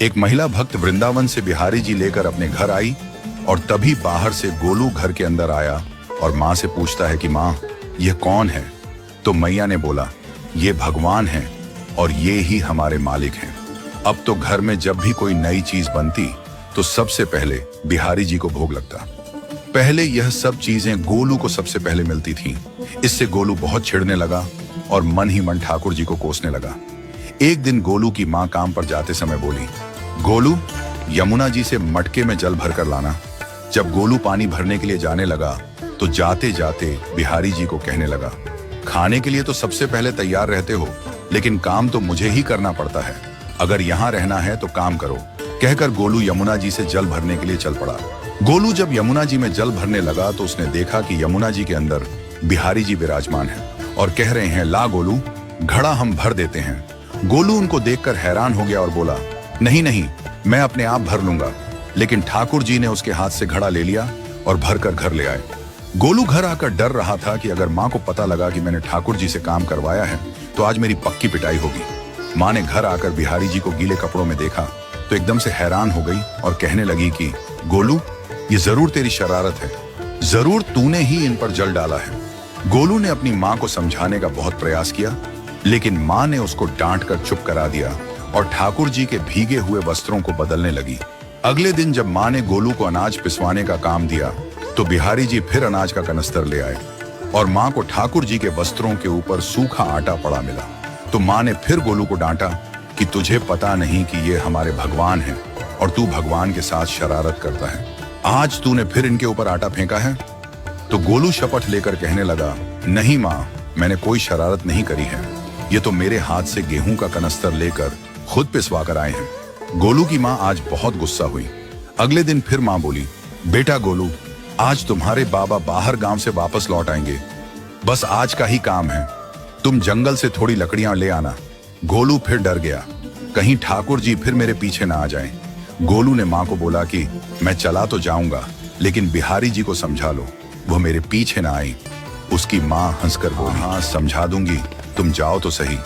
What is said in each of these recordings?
एक महिला भक्त वृंदावन से बिहारी जी लेकर अपने घर आई और तभी बाहर से गोलू घर के अंदर आया और माँ से पूछता है कि माँ, यह कौन है? तो मैया ने बोला, ये भगवान हैं और ये ही हमारे मालिक हैं। अब तो घर में जब भी कोई नई चीज बनती तो सबसे पहले बिहारी जी को भोग लगता। पहले यह सब चीजें गोलू को सबसे पहले मिलती थीं। इससे गोलू बहुत छिड़ने लगा और मन ही मन ठाकुर जी को कोसने लगा। एक दिन गोलू की माँ काम पर जाते समय बोली, गोलू, यमुना जी से मटके में जल भर कर लाना। जब गोलू पानी भरने के लिए जाने लगा तो जाते जाते बिहारी जी को कहने लगा, खाने के लिए तो सबसे पहले तैयार रहते हो, लेकिन काम तो मुझे ही करना पड़ता है। अगर यहाँ रहना है तो काम करो। कहकर गोलू यमुना जी से जल भरने के लिए चल पड़ा। गोलू जब यमुना जी में जल भरने लगा तो उसने देखा कि यमुना जी के अंदर बिहारी जी विराजमान हैं और कह रहे हैं, ला गोलू, घड़ा हम भर देते हैं। गोलू उनको देखकर हैरान हो गया और बोला, नहीं नहीं, मैं अपने आप भर लूंगा। लेकिन ठाकुर जी ने उसके हाथ से घड़ा ले लिया और भरकर घर ले आए। गोलू घर आकर डर रहा था कि अगर माँ को पता लगा कि मैंने ठाकुर जी से काम करवाया है तो आज मेरी पक्की पिटाई होगी। माँ ने घर आकर बिहारी जी को गीले कपड़ों में देखा तो एकदम से हैरान हो गई और कहने लगी कि गोलू, ये जरूर तेरी शरारत है, जरूर तूने ही इन पर जल डाला है। गोलू ने अपनी माँ को समझाने का बहुत प्रयास किया, लेकिन माँ ने उसको डांट कर चुप करा दिया और ठाकुर जी के भीगे हुए वस्त्रों को बदलने लगी। अगले दिन जब माँ ने गोलू को अनाज पिसवाने का काम दिया तो बिहारी जी फिर अनाज का कनस्तर ले आए और माँ को ठाकुर जी के वस्त्रों के ऊपर सूखा आटा पड़ा मिला। तो माँ ने फिर गोलू को डांटा कि तुझे पता नहीं कि ये हमारे भगवान हैं और तू भगवान के साथ शरारत करता है। आज तूने फिर इनके ऊपर आटा फेंका है। तो गोलू शपथ लेकर कहने लगा, नहीं माँ, मैंने कोई शरारत नहीं करी है। ये तो मेरे हाथ से गेहूं का कनस्तर लेकर खुद पिसवा कर आए हैं। गोलू की माँ आज बहुत गुस्सा हुई। अगले दिन फिर माँ बोली, बेटा गोलू, आज तुम्हारे बाबा बाहर गांव से वापस लौट आएंगे। बस आज का ही काम है, तुम जंगल से थोड़ी लकड़ियां ले आना। गोलू फिर डर गया, कहीं ठाकुर जी फिर मेरे पीछे ना आ जाएं। गोलू ने माँ को बोला कि मैं चला तो जाऊंगा, लेकिन बिहारी जी को समझा लो, वो मेरे पीछे ना आई। उसकी माँ हंसकर बोली, हाँ समझा दूंगी, तुम जाओ तो सही।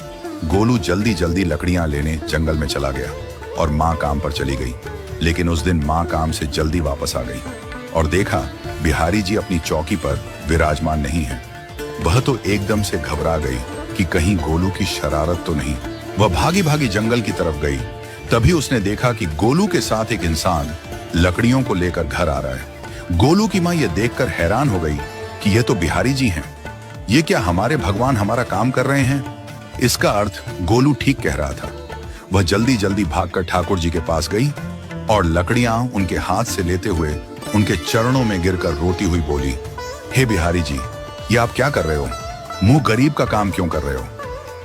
गोलू जल्दी जल्दी लकड़ियां लेने जंगल में चला गया और माँ काम पर चली गई। लेकिन उस दिन माँ काम से जल्दी वापस आ गई और देखा बिहारी जी अपनी चौकी पर विराजमान नहीं है। वह तो एकदम से घबरा गई कि कहीं गोलू की शरारत तो नहीं। वह भागी भागी जंगल की तरफ गई। तभी उसने देखा कि गोलू के साथ एक इंसान लकड़ियों को लेकर घर आ रहा है। गोलू की माँ यह देखकर हैरान हो गई कि यह तो बिहारी जी हैं। ये क्या हमारे भगवान हमारा काम कर रहे हैं? इसका अर्थ गोलू ठीक कह रहा था। वह जल्दी जल्दी भागकर ठाकुर जी के पास गई और लकड़ियां उनके हाथ से लेते हुए उनके चरणों में गिरकर रोती हुई बोली, हे बिहारी जी, ये आप क्या कर रहे हो? मुंह गरीब का काम क्यों कर रहे हो?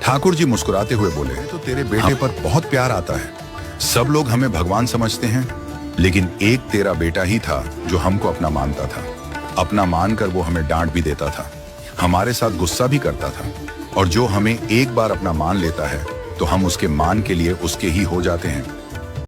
ठाकुर जी मुस्कुराते हुए बोले, तो तेरे बेटे पर बहुत प्यार आता है। सब लोग हमें भगवान समझते हैं, लेकिन एक तेरा बेटा ही था जो हमको अपना मानता था। अपना मानकर वो हमें डांट भी देता था, हमारे साथ गुस्सा भी करता था, और जो हमें एक बार अपना मान लेता है तो हम उसके मान के लिए उसके ही हो जाते हैं।